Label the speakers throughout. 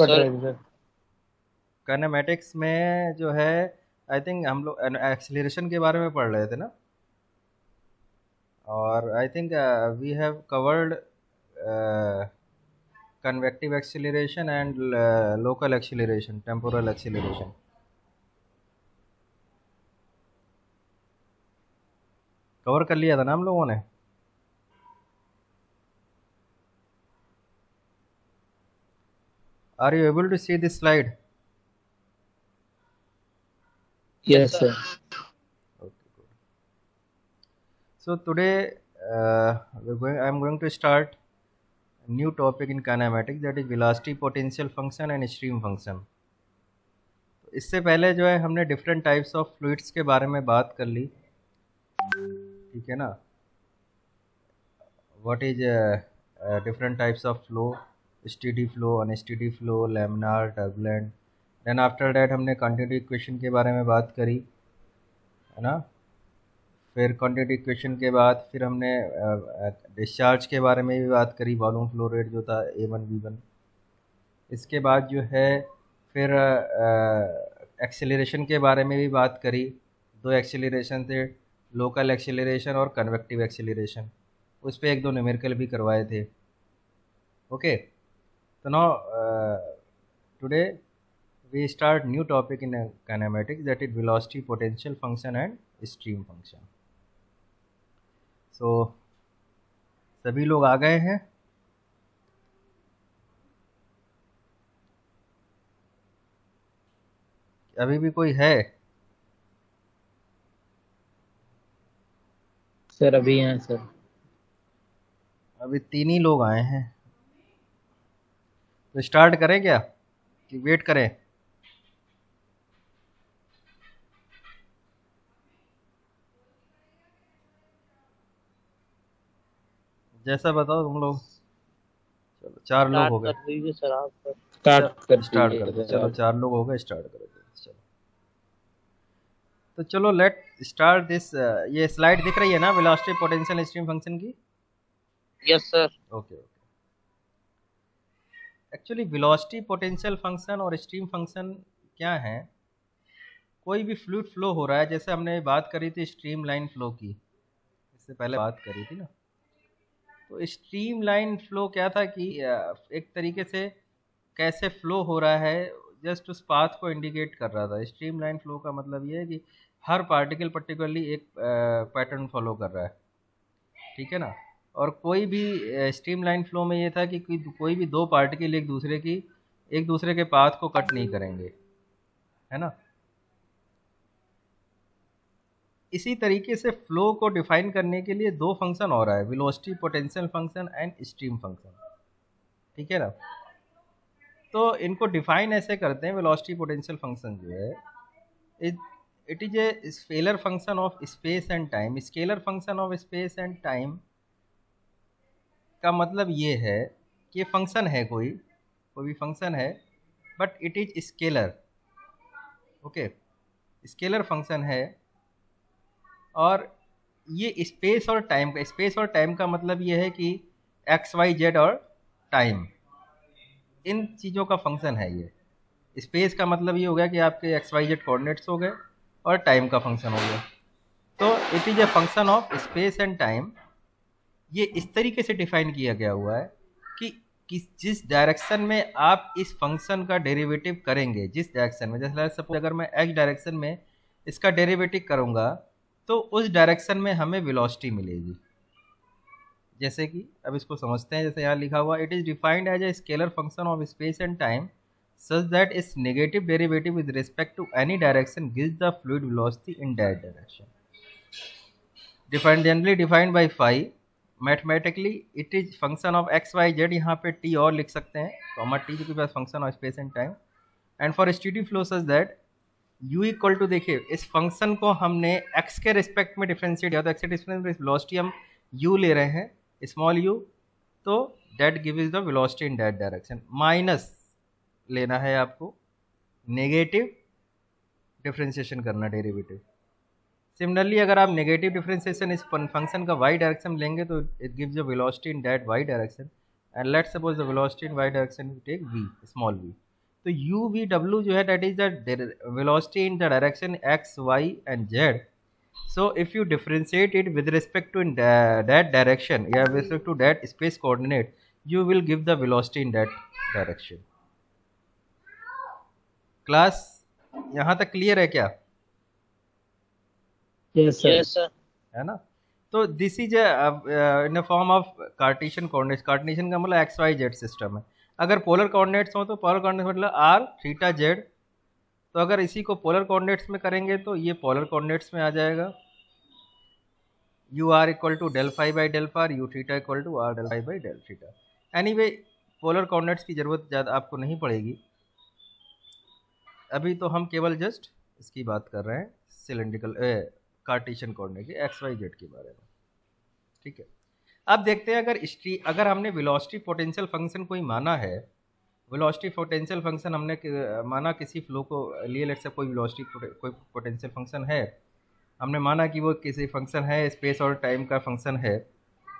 Speaker 1: Cut
Speaker 2: sir
Speaker 1: रही थी sir.
Speaker 3: Kinematics में जो है आई थिंक हम लोग एक्सीलरेशन के बारे में पढ़ रहे थे ना, और I think we have covered convective acceleration and local acceleration, temporal acceleration. Cover कर लिया था ना हम लोगों ने। Are you able to see this slide?
Speaker 2: Yes sir.
Speaker 3: Okay, good. So today I am going to start a new topic in kinematics, that is velocity, potential function and stream function. तो इससे पहले जो है हमने different types of fluids के बारे में बात कर ली, ठीक है ना। What is different types of flow, steady flow, unsteady flow, laminar, turbulent. Then after that हमने कंटिन्यूटी इक्वेशन के बारे में बात करी, है ना। फिर कंटिन्यूटी इक्वेशन के बाद फिर हमने डिस्चार्ज के बारे में भी बात करी, वॉल्यूम फ्लो रेट जो था A1 B1। इसके बाद जो है फिर एक्सेलरेशन के बारे में भी बात करी। दो एक्सेलरेशन थे, लोकल एक्सेलरेशन और कन्वेक्टिव एक्सेलरेशन। उस पर एक दो न्यूमेरिकल भी करवाए थे। ओके, तो now today we start new topic in kinematics, that is velocity, potential function and stream function. So सभी लोग आ गए हैं? अभी भी कोई है?
Speaker 2: सर अभी हैं सर।
Speaker 3: अभी 3 ही लोग आए हैं, तो स्टार्ट करें क्या कि वेट करें? जैसा बताओ तुम लोग। चलो 4 लोग हो गए।
Speaker 2: कर दीजिए सर, आप स्टार्ट
Speaker 3: कर दो। चलो 4 लोग हो गए, स्टार्ट कर दो। चलो तो चलो लेट स्टार्ट दिस। ये स्लाइड दिख रही है ना वेलोसिटी, पोटेंशियल, स्ट्रीम फंक्शन की?
Speaker 2: Yes sir.
Speaker 3: Okay. Actually velocity, potential function और स्ट्रीम फंक्शन क्या है? कोई भी फ्लूइड फ्लो हो रहा है, जैसे हमने बात करी थी स्ट्रीम लाइन फ्लो की, इससे पहले बात करी थी ना। तो स्ट्रीम लाइन फ्लो क्या था कि एक तरीके से कैसे फ्लो हो रहा है, जस्ट उस पाथ को इंडिकेट कर रहा था। स्ट्रीम लाइन फ्लो का मतलब ये है कि हर पार्टिकल पर्टिकुलरली एक पैटर्न फॉलो कर रहा है, ठीक है ना। और कोई भी स्ट्रीम लाइन फ्लो में ये था कि कोई भी दो पार्टिकल एक दूसरे के पाथ को कट नहीं करेंगे, है ना। इसी तरीके से फ्लो को डिफाइन करने के लिए दो फंक्शन और आए, velocity potential function and stream function, ठीक है ना। तो इनको डिफाइन ऐसे करते हैं, वेलोसिटी पोटेंशियल फंक्शन जो है it is a scalar function of space and time. Scalar function of space and time का मतलब ये है कि ये फंक्शन है, कोई भी फंक्शन है, but it is scalar. Okay, scalar function है, और ये स्पेस और टाइम का मतलब ये है कि एक्स वाई जेड और टाइम, इन चीज़ों का फंक्शन है ये। स्पेस का मतलब ये हो गया कि आपके एक्स वाई जेड कोऑर्डिनेट्स हो गए, और टाइम का फंक्शन हो गया। तो it is a function of space and time. ये इस तरीके से डिफाइन किया गया हुआ है कि जिस डायरेक्शन में आप इस फंक्शन का डेरिवेटिव करेंगे, जिस डायरेक्शन में, जैसे सपोज अगर मैं एक्स डायरेक्शन में इसका डेरिवेटिव करूँगा तो उस डायरेक्शन में हमें वेलोसिटी मिलेगी। जैसे कि अब इसको समझते हैं, जैसे यहाँ लिखा हुआ, it is defined as a scalar function of space and time such that its negative derivative with respect to any direction gives the fluid velocity in that direction. Generally defined by phi. Mathematically it is function of x y z, यहाँ पे t और लिख सकते हैं, comma t के पास function of space and time. And for steady flow such that u equal to, देखिए इस फंक्शन को हमने x के रिस्पेक्ट में डिफ्रेंशिएट किया, तो x के रिस्पेक्ट में वेलोसिटी हम u ले रहे हैं, स्मॉल u, तो that gives the velocity in that direction. Minus लेना है आपको, नेगेटिव डिफ्रेंशिएशन करना डेरिवेटिव। सिमिलरली अगर आप नेगेटिव डिफ्रेंशिएशन इस फंक्शन का y डायरेक्शन लेंगे तो it gives the velocity in that y direction. And let's suppose the velocity in y direction we take v, small v। तो यू वी डब्ल्यू जो है that is the velocity in the direction x Y and Z. So if you differentiate it with respect to that direction, yeah, with respect to that space coordinate, you will give the velocity in that direction. Class, यहाँ तक clear है क्या?
Speaker 2: Yes, sir. Yes, sir.
Speaker 3: है ना? तो this is in the form of Cartesian coordinates. Cartesian का मतलब x Y Z system है. अगर पोलर कोऑर्डिनेट्स हो तो पोलर कोऑर्डिनेट्स मतलब आर थीटा जेड. तो अगर इसी को पोलर कोऑर्डिनेट्स में करेंगे तो ये पोलर कोऑर्डिनेट्स में आ जाएगा. U r equal to del phi by del r, u theta equal to r del phi by del theta. Anyway polar coordinates की ज़रूरत ज़्यादा आपको नहीं पड़ेगी. अभी तो हम केवल जस्ट इसकी बात कर रहे हैं सिलेंड्रिकल कार्टेशियन कोऑर्डिनेट के एक्स वाई जेड के बारे में. ठीक है. अब देखते हैं अगर हमने वेलोसिटी पोटेंशियल फंक्शन कोई माना है, वेलोसिटी पोटेंशियल फंक्शन हमने माना किसी फ्लो को लिए, लेट्स से कोई वेलोसिटी कोई पोटेंशियल फंक्शन है, हमने माना कि वो किसी फंक्शन है, स्पेस और टाइम का फंक्शन है,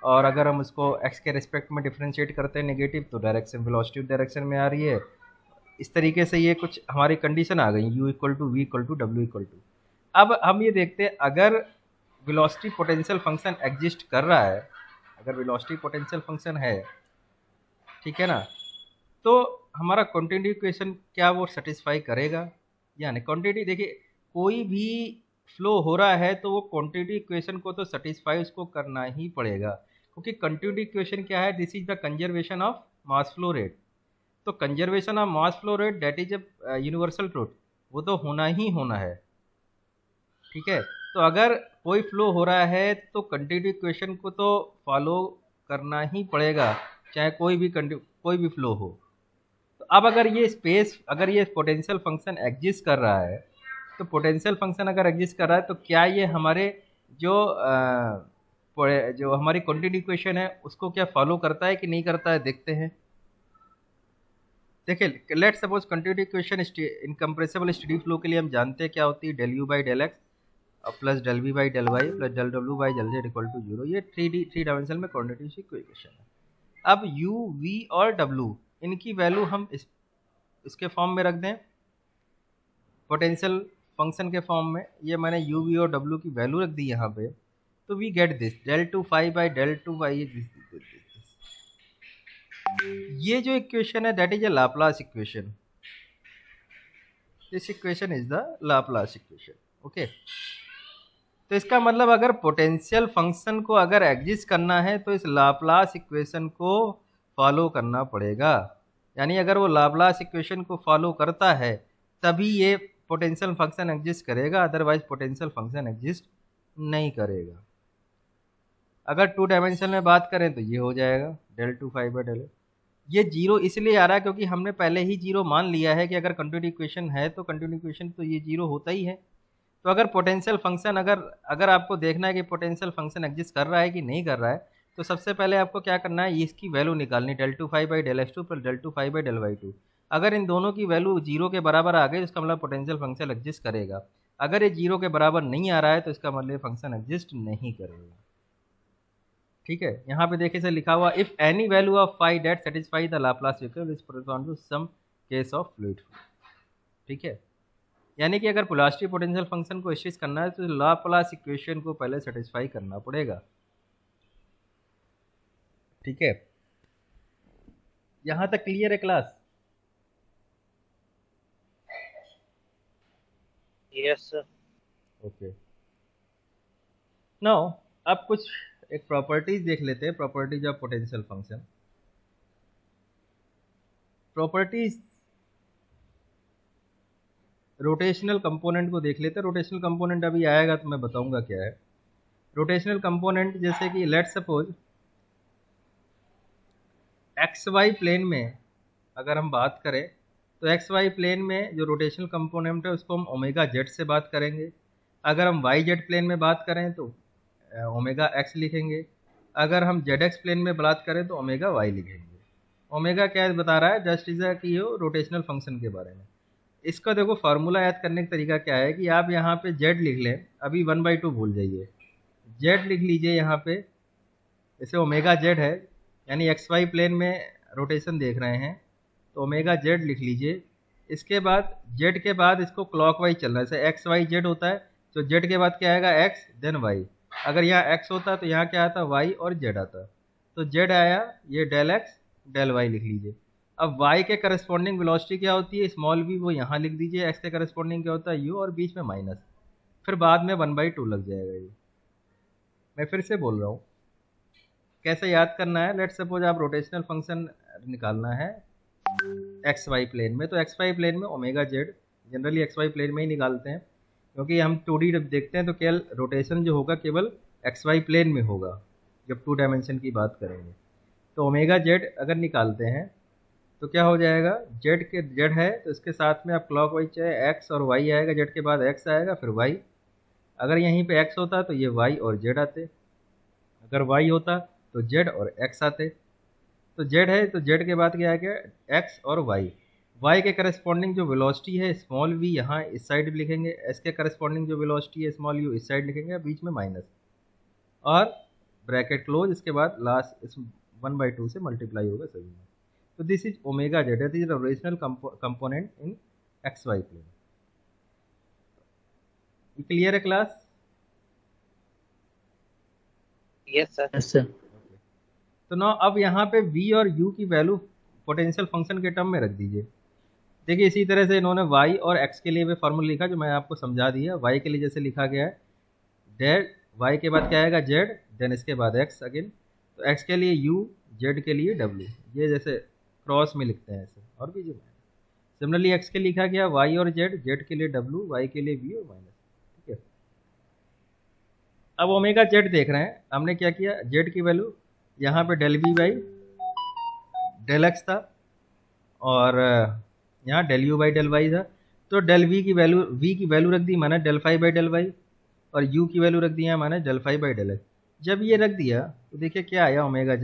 Speaker 3: और अगर हम उसको एक्स के रिस्पेक्ट में डिफरेंशिएट करते हैं नेगेटिव तो डायरेक्शन वेलोसिटी डायरेक्शन में आ रही है. इस तरीके से ये कुछ हमारी कंडीशन आ गई, u equal to v equal to डब्ल्यू इक्वल टू. अब हम ये देखते हैं अगर वेलोसिटी पोटेंशियल फंक्शन एग्जिस्ट कर रहा है, अगर वेलोसिटी पोटेंशियल फंक्शन है, ठीक है ना, तो हमारा क्वांटिटी इक्वेशन क्या वो सेटिस्फाई करेगा या नहीं. क्वांटिटी देखिए, कोई भी फ्लो हो रहा है तो वो क्वांटिटी इक्वेशन को तो सेटिस्फाई उसको करना ही पड़ेगा, क्योंकि क्वांटिटी इक्वेशन क्या है, this is the conservation of mass flow rate. तो conservation of mass flow rate that is a universal truth, वो तो होना ही होना है. ठीक है. तो अगर कोई फ्लो हो रहा है तो क्वांटिटी इक्वेशन को तो फॉलो करना ही पड़ेगा, चाहे कोई भी फ्लो हो. तो अब अगर ये पोटेंशियल फंक्शन एग्जिस्ट कर रहा है, तो पोटेंशियल फंक्शन अगर एग्जिस्ट कर रहा है तो क्या ये हमारे जो हमारी क्वांटिटी इक्वेशन है उसको क्या फॉलो करता है कि नहीं करता है, देखते हैं. देखिए, let's suppose quantity equation incompressible steady flow के लिए हम जानते हैं क्या होती है, del u by del x plus del v by del y plus del डब्ल्यू by del z equal to zero. ये थ्री डायमेंशन में क्वांटिटी इक्वेशन है. अब यू वी और डब्ल्यू इनकी वैल्यू हम इसके फॉर्म में रख दें, पोटेंशियल फंक्शन के फॉर्म में. ये मैंने यू वी और डब्ल्यू की वैल्यू रख दी यहाँ पे. तो we get this del two phi by del two by. ये जो इक्वेशन है that is a Laplace equation. This equation is the Laplace equation. Okay. तो इसका मतलब अगर पोटेंशियल फंक्शन को अगर एग्जिस्ट करना है तो इस लाप्लास इक्वेशन को फॉलो करना पड़ेगा. यानी अगर वो लाप्लास इक्वेशन को फॉलो करता है तभी ये पोटेंशियल फंक्शन एग्जिस्ट करेगा, अदरवाइज पोटेंशियल फंक्शन एग्जिस्ट नहीं करेगा. अगर टू डायमेंशन में बात करें तो ये हो जाएगा del two phi by del. ये जीरो इसलिए आ रहा है क्योंकि हमने पहले ही जीरो मान लिया है कि अगर कंटिन्यूटी इक्वेशन है तो कंटिन्यूटी इक्वेशन तो ये जीरो होता ही है. तो अगर पोटेंशियल फंक्शन अगर आपको देखना है कि पोटेंशियल फंक्शन एग्जिस्ट कर रहा है कि नहीं कर रहा है, तो सबसे पहले आपको क्या करना है, इसकी वैल्यू निकालनी, del two phi by del x two plus del two phi by del y two. अगर इन दोनों की वैल्यू जीरो के बराबर आ गई तो इसका मतलब पोटेंशियल फंक्शन एग्जिस्ट करेगा. अगर ये जीरो के बराबर नहीं आ रहा है तो इसका मतलब फंक्शन एग्जिस्ट नहीं करेगा. ठीक है. यहाँ पे देखिए से लिखा हुआ, if any value of phi that satisfy the Laplace equation which correspond to some case of fluid. ठीक है. यानी कि अगर वेलोसिटी पोटेंशियल फंक्शन को एग्जिस्ट करना है तो लाप्लास इक्वेशन को पहले सेटिस्फाई करना पड़ेगा. ठीक है. यहाँ तक क्लियर है class?
Speaker 2: Yes, sir.
Speaker 3: Okay. Now अब कुछ एक प्रॉपर्टीज देख लेते हैं, properties of potential function. Properties rotational component को देख लेते हैं. रोटेशनल कंपोनेंट अभी आएगा तो मैं बताऊंगा क्या है. रोटेशनल कंपोनेंट जैसे कि let's suppose x Y plane में अगर हम बात करें तो एक्स वाई प्लेन में जो रोटेशनल कंपोनेंट है उसको हम ओमेगा जेड से बात करेंगे. अगर हम वाई जेड प्लेन में बात करें तो ओमेगा एक्स लिखेंगे. अगर हम जेड एक्स प्लेन में बात करें तो ओमेगा वाई लिखेंगे. ओमेगा क्या बता रहा है, जस्ट इज कि ये रोटेशनल फंक्शन के बारे में. इसका देखो फार्मूला याद करने का तरीका क्या है कि आप यहाँ पे जेड लिख लें, अभी 1/2 भूल जाइए, जेड लिख लीजिए यहाँ पे. जैसे ओमेगा जेड है यानी एक्स वाई प्लेन में रोटेशन देख रहे हैं तो ओमेगा जेड लिख लीजिए. इसके बाद जेड के बाद इसको क्लॉकवाइज चलना है, जैसे एक्स वाई जेड होता है तो जेड के बाद क्या आएगा एक्स देन वाई। अगर यहाँ एक्स होता तो यहाँ क्या आता वाई और जेड आता, तो जेड आया, ये डेल एक्स डेल वाई लिख लीजिए। अब वाई के करस्पॉन्डिंग वेलोसिटी क्या होती है स्मॉल वी, वो यहाँ लिख दीजिए। एक्स के करस्पॉन्डिंग क्या होता है यू, और बीच में माइनस, फिर बाद में 1/2 लग जाएगा। ये मैं फिर से बोल रहा हूँ कैसे याद करना है। लेट सपोज आप रोटेशनल फंक्शन निकालना है एक्स वाई प्लेन में, तो एक्स वाई प्लेन में omega z, generally x Y plane में ही निकालते हैं क्योंकि हम 2D जब देखते हैं तो केवल रोटेशन जो होगा केवल एक्स वाई प्लेन में होगा जब 2 डायमेंशन की बात करेंगे। तो ओमेगा जेड अगर निकालते हैं तो क्या हो जाएगा, जेड के जेड है तो इसके साथ में आप क्लॉक वाइज चाहे एक्स और वाई आएगा, जेड के बाद एक्स आएगा फिर वाई। अगर यहीं पे एक्स होता तो ये वाई और जेड आते, अगर वाई होता तो जेड और एक्स आते। तो जेड है तो जेड के बाद क्या आ गया एक्स और वाई। वाई के करस्पॉन्डिंग जो वेलोसिटी है स्मॉल वी यहाँ इस साइड भी लिखेंगे, एस के करस्पॉन्डिंग जो वेलोसिटी है स्मॉल यू इस साइड लिखेंगे, बीच में माइनस और ब्रैकेट क्लोज, इसके बाद लास्ट इस 1/2 से मल्टीप्लाई होगा सभी में। तो this is omega Z, that is the rotational component in X Y plane. Clear है class?
Speaker 2: Yes sir.
Speaker 1: Yes sir.
Speaker 3: तो ना अब यहाँ पे v और u की वैल्यू पोटेंशियल फंक्शन के टर्म में रख दीजिए। देखिए इसी तरह से इन्होंने y और x के लिए भी फॉर्मूला लिखा जो मैं आपको समझा दिया। y के लिए जैसे लिखा गया है डेड, y के बाद क्या आएगा z, देन इसके बाद x अगेन, तो x के लिए u, z के लिए w, ये जैसे क्रॉस में लिखते हैं ऐसे, और भी जो सिमिलरली x के लिखा गया y और z के लिए w, y के लिए v और माइनस। ठीक है, अब ओमेगा जेड देख रहे हैं, हमने क्या किया z की वैल्यू यहाँ पे del v by del x था और यहाँ del u by del y था, तो डेल वी की वैल्यू रख दी माना del phi by del y, और यू की वैल्यू रख दिया माना del phi by del x. जब ये रख दिया तो देखिए क्या आया ओमेगा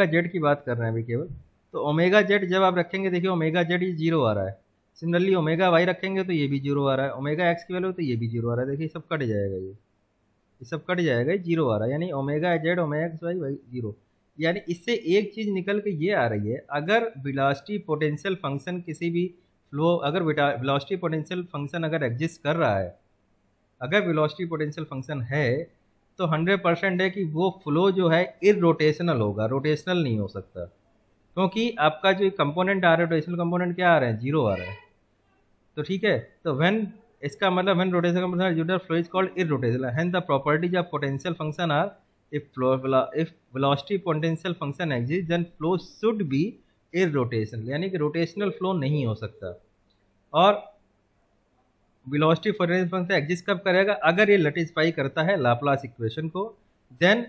Speaker 3: जेड की बात कर रहे हैं अभी केवल। तो ओमेगा जेड जब आप रखेंगे देखिए ओमेगा जेड ये 0 आ रहा है, सिमिलरली ओमेगा वाई रखेंगे तो ये भी 0 आ रहा है, ओमेगा एक्स की वैल्यू तो ये भी 0 आ रहा है। देखिए सब कट जाएगा, ये सब कट जाएगा, 0 आ रहा है, यानी omega z omega x y y 0। यानी इससे एक चीज़ निकल के ये आ रही है, अगर वेलोसिटी पोटेंशियल फंक्शन किसी भी फ्लो, अगर वेलोसिटी पोटेंशियल फंक्शन अगर एग्जिस्ट कर रहा है, अगर वेलोसिटी पोटेंशियल फंक्शन है तो 100% है कि वो फ्लो जो है इरोटेशनल होगा, रोटेशनल नहीं हो सकता, क्योंकि आपका जो कंपोनेंट आ रहा है रोटेशनल कंपोनेंट क्या आ रहा है 0 आ रहा है। तो ठीक है, तो व्हेन इसका मतलब when rotational component flow is called irrotational, hence the properties of potential function are if velocity potential function exists then flow should be irrotational, यानी कि रोटेशनल फ्लो नहीं हो सकता। और वेलोसिटी पोटेंशियल फंक्शन एग्जिस्ट कब करेगा, अगर ये लैटिस्फाई करता है लाप्लास इक्वेशन को, then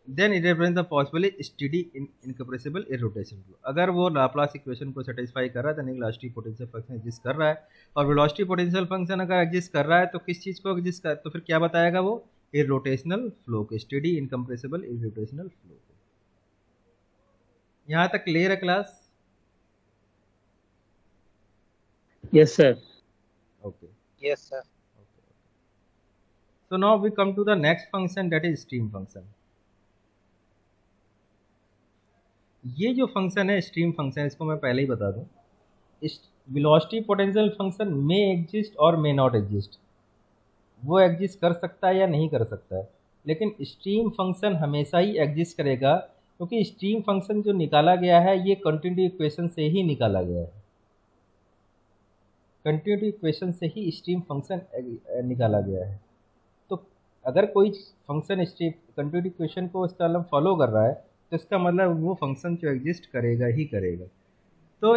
Speaker 3: it represents the possible steady incompressible irrotational flow. अगर वो लाप्लास इक्वेशन को सेटिस्फाई कर रहा है तो वेलोसिटी पोटेंशियल फंक्शन एग्जिस्ट कर रहा है। और वेलोसिटी पोटेंशियल फंक्शन अगर एग्जिस्ट कर रहा है तो किस चीज़ को एग्जिस्ट कर, तो फिर क्या बताएगा वो इरोटेशनल फ्लो के, स्टेडी इनकम्प्रेसिबल इरोटेशनल फ्लो के। यहाँ तक क्लियर है class?
Speaker 1: Yes sir.
Speaker 3: Okay,
Speaker 2: yes sir.
Speaker 3: so now we come to the next function that is stream function। ये जो फंक्शन है स्ट्रीम फंक्शन, इसको मैं पहले ही बता दूं, वेलोसिटी पोटेंशियल फंक्शन मे एग्जिस्ट और मे नॉट एग्जिस्ट, वो एग्जिस्ट कर सकता है या नहीं कर सकता है, लेकिन स्ट्रीम फंक्शन हमेशा ही एग्जिस्ट करेगा, क्योंकि स्ट्रीम फंक्शन जो निकाला गया है ये कंटिन्यूटी इक्वेशन से ही निकाला गया है। कंटिन्यूटी इक्वेशन से ही स्ट्रीम फंक्शन निकाला गया है। तो अगर कोई फंक्शन स्ट्रीम कंटिन्यूटी इक्वेशन को इसका मतलब फॉलो कर रहा है तो इसका मतलब वो फंक्शन जो एग्जिस्ट करेगा ही करेगा। तो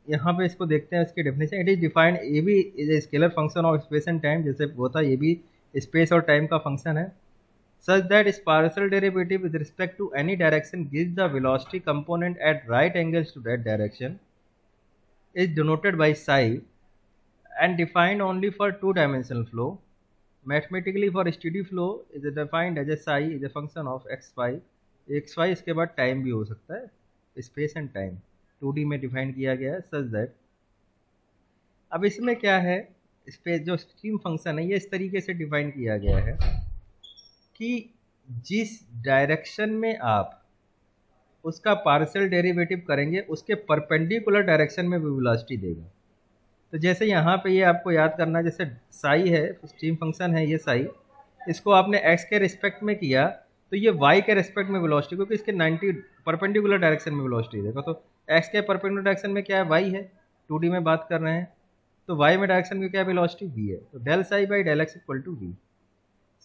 Speaker 3: यहाँ पे इसको देखते हैं इसकी definition. It is defined, a b is a scalar function of space and time, जैसे वो था ये भी स्पेस और टाइम का फंक्शन है, such that its partial derivative with respect to any direction gives the velocity component at right angles to that direction, is denoted by psi and defined only for 2 dimensional flow. Mathematically for steady flow is defined as a psi is a function of x y, इसके बाद time भी हो सकता है, space and time 2D में define किया गया है सच दैट। अब इसमें क्या है, स्पेस जो स्ट्रीम फंक्शन है ये इस तरीके से डिफाइन किया गया है कि जिस डायरेक्शन में आप उसका पार्शियल डेरिवेटिव करेंगे, उसके परपेंडिकुलर डायरेक्शन में वेलोसिटी देगा। तो जैसे यहाँ पे ये आपको याद करना है, जैसे साई है, स्ट्रीम फंक्शन है ये साई, इसको आपने एक्स के रिस्पेक्ट में किया तो ये वाई के रिस्पेक्ट में वेलोसिटी, क्योंकि इसके 90 परपेंडिकुलर डायरेक्शन में वेलोसिटी देगा। तो एक्स के परपेंडिकुलर डायरेक्शन में क्या है, वाई है, 2D में बात कर रहे हैं, तो वाई में डायरेक्शन में क्या है, वेलोसिटी वी है। तो del psi by del x equal to v.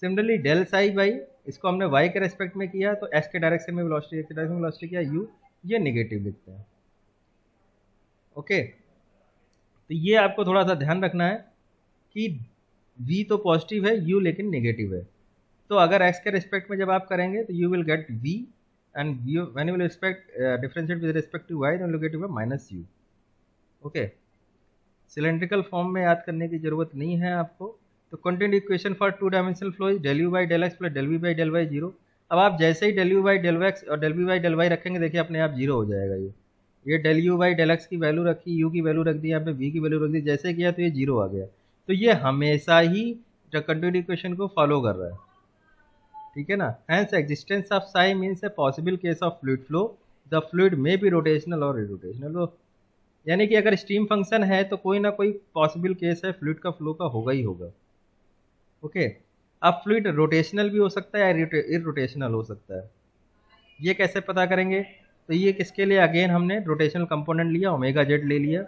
Speaker 3: Similarly del psi by, इसको हमने वाई के रेस्पेक्ट में किया तो एक्स के डायरेक्शन में वेलोसिटी, एक्स के डायरेक्शन में वेलोसिटी क्या है, यू, ये नेगेटिव लिखते हैं। ओके, तो ये आपको थोड़ा सा ध्यान रखना है कि v तो पॉजिटिव है, u लेकिन नेगेटिव है। तो अगर x के रिस्पेक्ट में जब आप करेंगे तो you will get v, and when you will differentiate with respect to y, then you will get minus u। Okay, cylindrical form में याद करने की जरूरत नहीं है आपको। तो continue equation for 2 dimensional flow is del u by del x plus del v by del y 0। अब आप जैसे ही del u by del x और del v by del y रखेंगे, देखिए अपने आप जीरो हो जाएगा। ये del u by del x की वैल्यू रखी, u की वैल्यू रख दी, यहाँ पे v की वैल्यू रख दी, जैसे किया तो ये जीरो आ गया। तो ये हमेशा ही कंटिन्यू इक्वेशन को फॉलो कर रहा है, ठीक है ना। Hence existence of psi means a possible case of fluid flow, the fluid may be rotational और इरोटेशनल। तो यानी कि अगर स्ट्रीम फंक्शन है तो कोई ना कोई पॉसिबल केस है फ्लूइड का फ्लो का होगा ही होगा। ओके, अब फ्लूइड रोटेशनल भी हो सकता है या इरोटेशनल हो सकता है। ये कैसे पता करेंगे, तो ये किसके लिए, अगेन हमने रोटेशनल कंपोनेंट लिया, ओमेगा जेड ले लिया,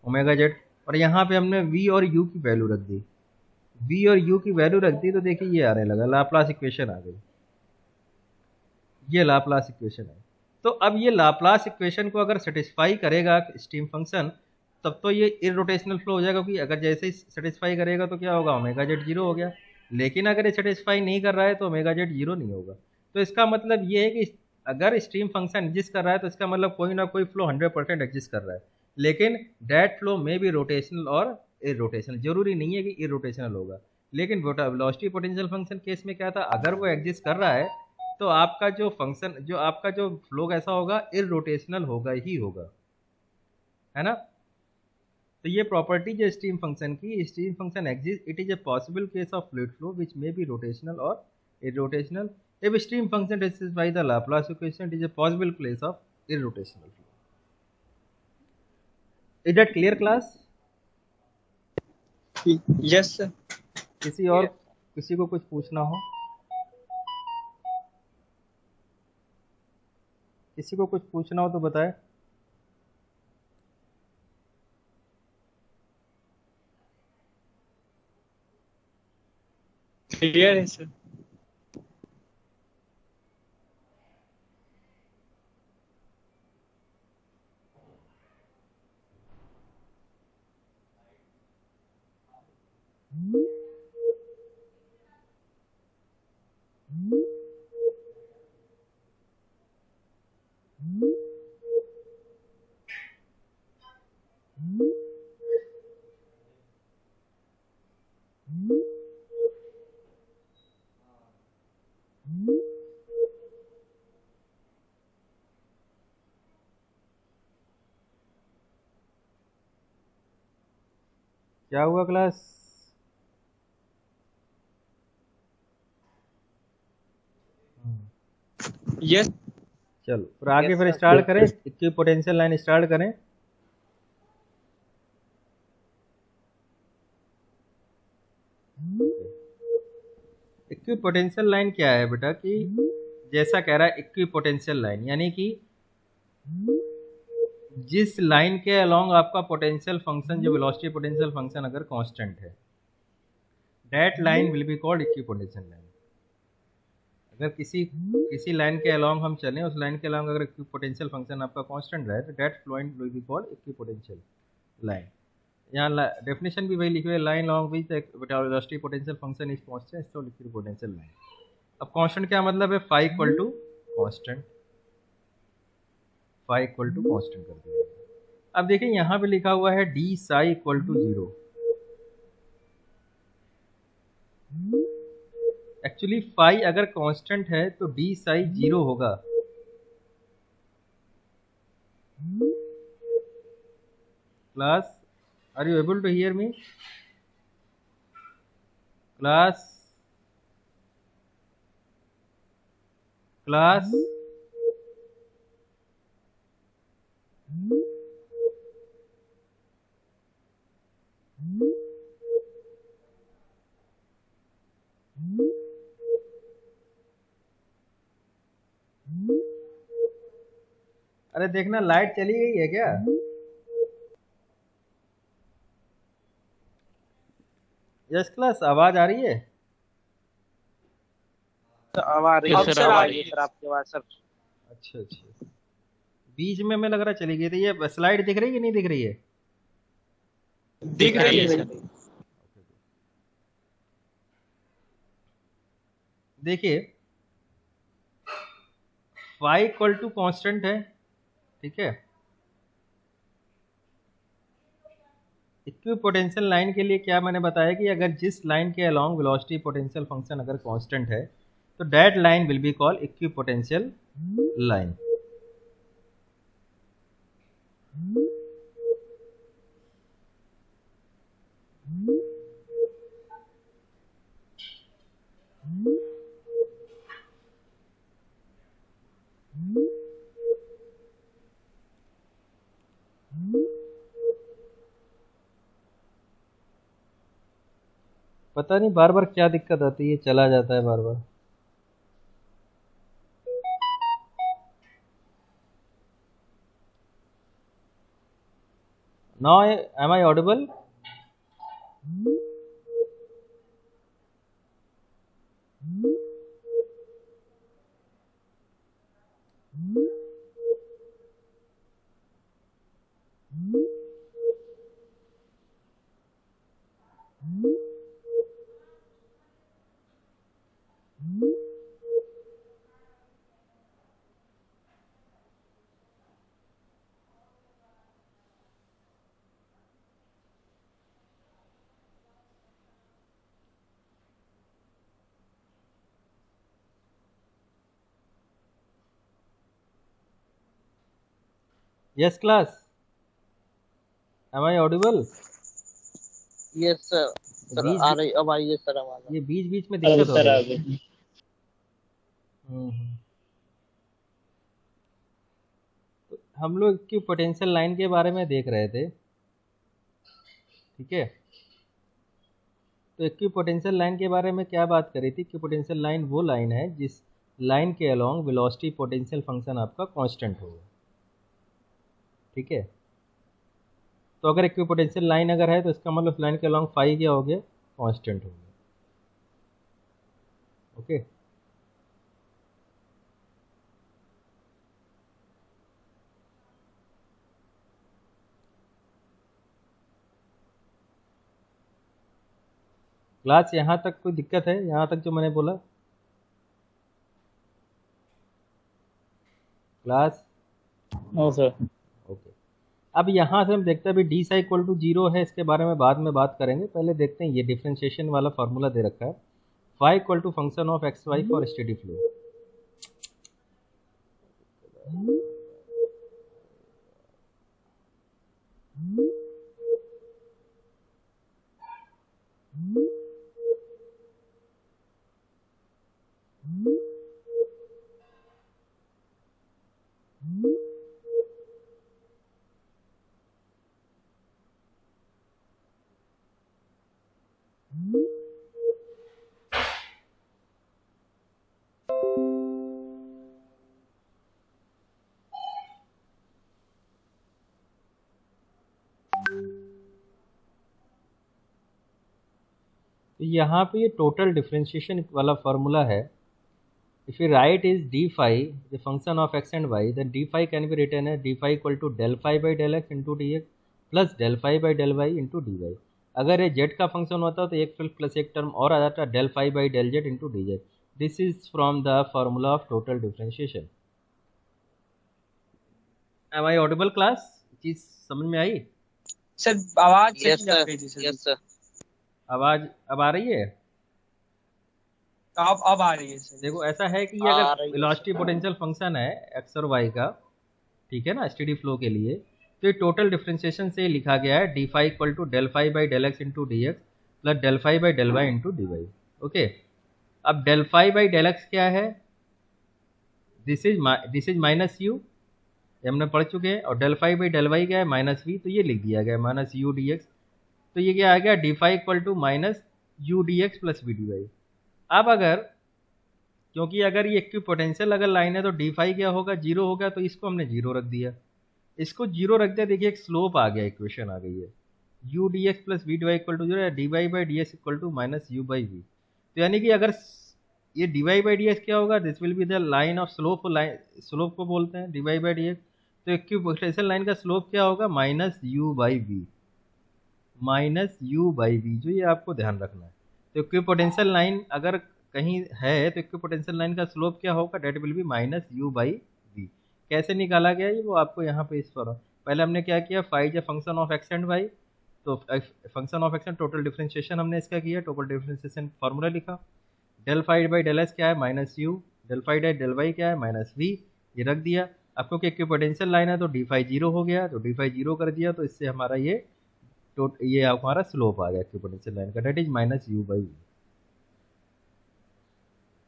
Speaker 3: ओमेगा जेड, और यहाँ पे हमने v और u की वैल्यू रख दी, v और u की वैल्यू रख दी, तो देखिए ये आने लगा, लाप्लास इक्वेशन आ गई, ये लाप्लास इक्वेशन है। तो अब ये लाप्लास इक्वेशन को अगर सेटिस्फाई करेगा स्ट्रीम फंक्शन, तब तो ये इरोटेशनल फ्लो हो जाएगा, क्योंकि अगर जैसे ही सेटिस्फाई करेगा तो क्या होगा, ओमेगा जेड जीरो हो गया। लेकिन अगर ये सेटिस्फाई नहीं कर रहा है तो ओमेगा जेड जीरो नहीं होगा। तो इसका मतलब ये है कि अगर स्ट्रीम फंक्शन एग्जिस्ट कर रहा है तो इसका मतलब कोई ना कोई फ्लो 100% एग्जिस्ट कर रहा है, लेकिन दैट फ्लो में भी रोटेशनल और इरोटेशनल, जरूरी नहीं है कि इरोटेशनल होगा। लेकिन वेलोसिटी पोटेंशियल फंक्शन केस में क्या था, अगर वो एग्जिस्ट कर रहा है तो आपका जो फंक्शन, जो आपका जो फ्लो कैसा होगा, इरोटेशनल होगा ही होगा, है ना। तो ये प्रॉपर्टी जो स्ट्रीम फंक्शन की, stream function exist, it is a possible case of fluid flow which may be rotational और irrotational. If stream function satisfies by the Laplace equation, it is a possible case of irrotational flow. Is that clear, class?
Speaker 2: Yes, sir.
Speaker 3: किसी को कुछ पूछना हो, किसी को कुछ पूछना हो तो बताए।
Speaker 2: Clear है sir.
Speaker 3: क्या हुआ क्लास?
Speaker 2: Yes.
Speaker 3: चलो फिर आगे
Speaker 2: Yes,
Speaker 3: फिर
Speaker 2: sir.
Speaker 3: स्टार्ट करें, इक्वी पोटेंशियल लाइन स्टार्ट करें। इक्वी पोटेंशियल लाइन क्या है बेटा, कि जैसा कह रहा है इक्वी पोटेंशियल लाइन, यानी कि जिस लाइन के अलोंग आपका पोटेंशियल फंक्शन, जो वेलोसिटी पोटेंशियल फंक्शन अगर कांस्टेंट है, that line will be called equipotential line. अगर किसी लाइन के अलोंग हम चलें, उस लाइन के अलोंग अगर इक्वी पोटेंशियल फंक्शन आपका कांस्टेंट रहे, तो that line will be called equipotential line. यहाँ डेफिनेशन भी वही लिखी हुई है, line long which velocity potential function is constant, so equipotential line. अब कांस्टेंट क्या मतलब है, phi equal to constant, phi equal to constant कर दिया। अब देखिए यहाँ पे लिखा हुआ है d psi equal to 0। Actually phi अगर कांस्टेंट है तो डी साई 0 होगा। Class, are you able to hear me? Class, class, अरे देखना लाइट चली गई है क्या? यस क्लास, आवाज आ रही है?
Speaker 4: तो अब आ रही
Speaker 2: अब
Speaker 4: है
Speaker 2: सर
Speaker 4: सर,
Speaker 2: आ
Speaker 4: आ
Speaker 2: रही
Speaker 4: रही है
Speaker 2: है।
Speaker 4: सर आपकी आवाज सर।
Speaker 3: अच्छा अच्छा, बीच में हमें लग रहा चली गई थी। ये स्लाइड दिख रही है कि नहीं दिख रही है?
Speaker 2: दिख रही है सर।
Speaker 3: देखिए फाई इक्वल टू कॉन्स्टेंट है, ठीक है। इक्विपोटेंशियल लाइन के लिए क्या मैंने बताया कि अगर जिस लाइन के अलोंग वेलोसिटी पोटेंशियल फंक्शन अगर कांस्टेंट है तो that line will be called equipotential line. पता नहीं बार बार क्या दिक्कत आती है, चला जाता है बार बार। Now am I audible? Yes class, am I audible?
Speaker 4: Yes sir, sir
Speaker 3: बीच
Speaker 4: आ रही, अब आई है सर आवाज।
Speaker 3: ये बीच बीच में
Speaker 1: अब
Speaker 3: दिक्कत हो
Speaker 1: सर आ
Speaker 3: रही है।
Speaker 1: गई।
Speaker 3: तो हम लोग की पोटेंशियल लाइन के बारे में देख रहे थे, ठीक है। तो इक्विपोटेंशियल लाइन के बारे में क्या बात करी थी? इक्विपोटेंशियल लाइन वो लाइन है जिस लाइन के अलोंग वेलोसिटी पोटेंशियल फंक्शन आपका कांस्टेंट होगा, ठीक है। तो अगर इक्विपोटेंशियल लाइन अगर है तो इसका मतलब उस लाइन के अलोंग फाई क्या हो गया? कांस्टेंट हो गया, ओके। क्लास यहाँ तक कोई दिक्कत है? यहाँ तक जो मैंने बोला क्लास?
Speaker 1: No sir.
Speaker 3: ओके। अब यहाँ से हम देखते हैं अभी d psi equal to zero है, इसके बारे में बाद में बात करेंगे। पहले देखते हैं ये डिफरेंशिएशन वाला फार्मूला दे रखा है, phi equal to function of x Y for steady flow. तो यहाँ पे ये टोटल डिफरेंशिएशन वाला फार्मूला है। If you write is D phi the function of X and Y, then D phi can be written है D phi equal to del phi by del X into D x plus del phi by del Y into D Y. अगर ये Z का function होता तो एक fill plus एक term और आ जाता del phi by del z into d z. This is from the formula of total differentiation. Am I audible class? चीज समझ में आई?
Speaker 2: सर आवाज
Speaker 4: यस
Speaker 2: चली जा
Speaker 4: सर,
Speaker 2: रही थी सर।
Speaker 4: Yes sir.
Speaker 3: आवाज अब आ रही है?
Speaker 2: अब आ रही है सर।
Speaker 3: देखो ऐसा है कि ये
Speaker 4: आ
Speaker 3: अगर
Speaker 4: रही है।
Speaker 3: वेलोसिटी पोटेंशियल फंक्शन है एक्स और वाई का, ठीक है ना, स्टेडी फ्लो के लिए, तो ये टोटल डिफरेंशिएशन से लिखा गया है D phi equal to del phi by del X into D x plus del phi by del Y into D Y, okay. अब del phi by del X क्या है? दिस इज माइनस यू, ये हमने पढ़ चुके हैं। और del phi by del Y क्या है? माइनस वी, तो ये लिख दिया गया माइनस यू डी एक्स। तो ये क्या आ गया? D phi equal to minus u D x plus we D Y. अब अगर क्योंकि अगर ये इक्विपोटेंशियल अगर लाइन है तो डी फाई क्या होगा, जीरो होगा, तो इसको हमने जीरो रख दिया। इसको जीरो रख दिया, देखिए एक स्लोप आ गया, इक्वेशन आ गई है U D x plus we D Y equal to zero या D Y by D X equal to minus you by V. तो यानी कि अगर ये D Y by D X क्या होगा, this will be the line of slope, line slope को बोलते हैं D Y by D X. तो इक्विपोटेंशियल लाइन का स्लोप क्या होगा, minus you by V, minus you by we, जो ये आपको ध्यान रखना है। तो इक्विपोटेंशियल लाइन अगर कहीं है तो इक्विपोटेंशियल लाइन का स्लोप क्या होगा, that will be minus you by v. कैसे निकाला गया ये वो आपको यहाँ पे इस पर, पहले हमने क्या किया, phi is a function of X and Y, तो function of X and total differentiation हमने इसका किया, टोटल डिफरेंशिएशन फार्मूला लिखा, del phi by del S क्या है minus U, del phi by del Y क्या है माइनस वी, ये रख दिया। अब क्योंकि इक्विपोटेंशियल लाइन है तो डी फाई जीरो हो गया, तो डी फाई जीरो कर दिया, तो इससे हमारा ये हमारा स्लोप आ गया इक्विपोटेंशियल लाइन का, that is minus you by v.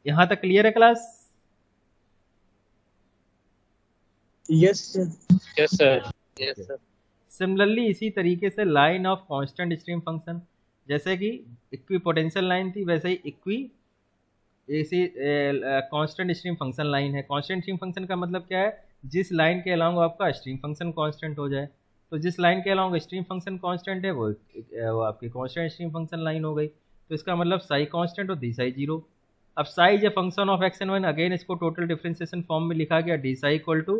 Speaker 3: यहाँ तक क्लियर है class?
Speaker 2: Yes sir.
Speaker 4: Yes sir. Yes sir.
Speaker 3: Similarly इसी तरीके से line of constant stream function, जैसे कि इक्विपोटेंशियल लाइन थी वैसे ही इसी कांस्टेंट स्ट्रीम फंक्शन लाइन है। कांस्टेंट स्ट्रीम फंक्शन का मतलब क्या है, जिस लाइन के अलोंग आपका स्ट्रीम फंक्शन कांस्टेंट हो जाए। तो जिस लाइन के अलोंग स्ट्रीम फंक्शन कांस्टेंट है वो आपकी कांस्टेंट स्ट्रीम फंक्शन लाइन हो गई। तो इसका मतलब साई कांस्टेंट और दी साई जीरो। अब psi is a function of X and Y, again इसको टोटल डिफरेंशिएशन फॉर्म में लिखा गया, D psi equal to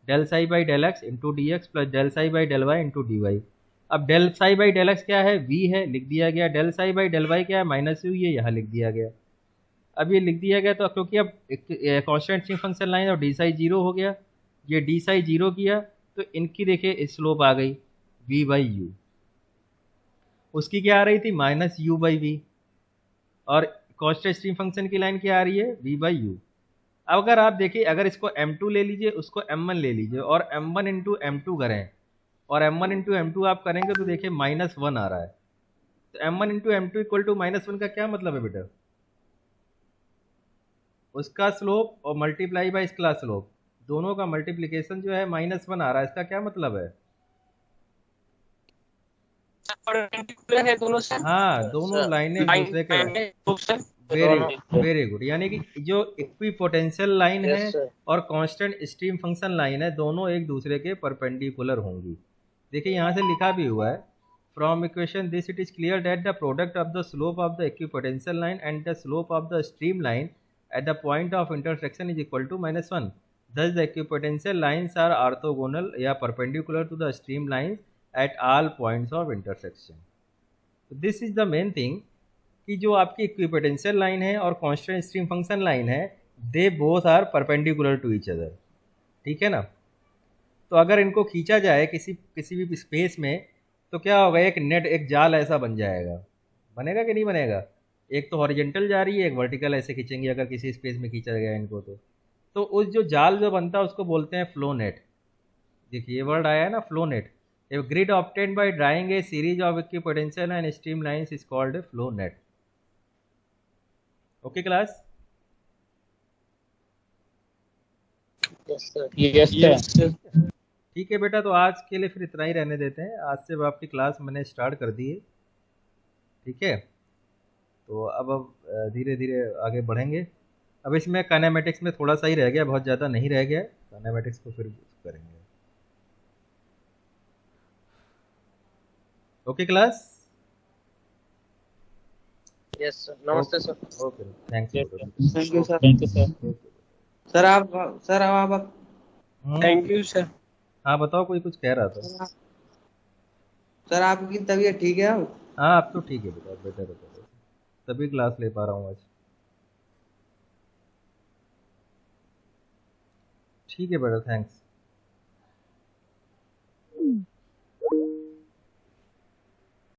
Speaker 3: del psi by del X into D x plus del psi by del Y into D Y. अब del psi by del X क्या है, V है, लिख दिया गया। Del psi by del Y क्या है, minus you, ये यहाँ लिख दिया गया। अब ये लिख दिया गया तो क्योंकि अब कांस्टेंट स्ट्रीम फंक्शन लाइन और डी साई जीरो हो गया, ये डी साई जीरो किया तो इनकी देखिए स्लोप आ गई वी बाई यू, उसकी क्या आ रही थी माइनस यू बाई वी, और कांस्टेंट स्ट्रीम फंक्शन की लाइन क्या आ रही है वी बाई यू। अब अगर आप देखिए, अगर इसको m2 ले लीजिए, उसको m1 ले लीजिए और m1 इंटू m2 करें, और m1 इंटू m2 आप करेंगे तो देखिए माइनस वन आ रहा है। तो m1 into m2 equal to minus one का क्या मतलब है बेटा, उसका स्लोप और मल्टीप्लाई बाई इसका स्लोप, दोनों का मल्टीप्लीकेशन जो है माइनस वन आ रहा है। इसका क्या मतलब है,
Speaker 2: परपेंडिकुलर है दोनों से।
Speaker 3: हाँ दोनों लाइनें एक दूसरे के, वेरी गुड। यानी कि जो इक्विपोटेंशियल लाइन
Speaker 4: Yes,
Speaker 3: है
Speaker 4: sir.
Speaker 3: और कांस्टेंट स्ट्रीम फंक्शन लाइन है, दोनों एक दूसरे के परपेंडिकुलर होंगी। देखिए यहाँ से लिखा भी हुआ है, from equation this it is clear that the product of the slope of the equipotential line and the slope of the stream line at the point of intersection is equal to minus one. thus the equipotential lines are orthogonal या perpendicular to the stream line at all points of intersection. This is the main thing कि जो आपकी equipotential line है और constant stream function line है, they both are perpendicular to each other, ठीक है ना। तो अगर इनको खींचा जाए किसी भी स्पेस में तो क्या होगा, एक नेट, एक जाल ऐसा बन जाएगा, बनेगा कि नहीं बनेगा। एक तो हॉरिजेंटल जा रही है, एक वर्टिकल, ऐसे खींचेंगे अगर किसी स्पेस में खींचा गया इनको तो उस जो जाल जो बनता है उसको बोलते हैं फ्लो नेट। देखिए ये वर्ड आया है ना, flow net. A grid obtained by drawing A series of equipotential and stream lines is called a flow net. Okay class?
Speaker 4: Yes sir.
Speaker 3: ठीक है बेटा, तो आज के लिए फिर इतना ही रहने देते हैं। आज से आपकी क्लास मैंने स्टार्ट कर दी है, ठीक है। तो अब धीरे धीरे आगे बढ़ेंगे। अब इसमें काइनेमेटिक्स में थोड़ा सा ही रह गया, बहुत ज़्यादा नहीं रह गया। काइनेमेटिक्स को फिर करेंगे। Okay class?
Speaker 4: Yes sir. नमस्ते sir.
Speaker 3: Okay, thanks.
Speaker 4: Thank you sir. Thank you sir. Sir आप
Speaker 2: थैंक यू सर।
Speaker 3: हाँ बताओ, कोई कुछ कह रहा था।
Speaker 4: सर आपकी तबीयत ठीक है?
Speaker 3: हाँ अब तो ठीक है बेटा, बेटर है, तभी क्लास ले पा रहा हूँ आज। ठीक है बेटा, थैंक्स।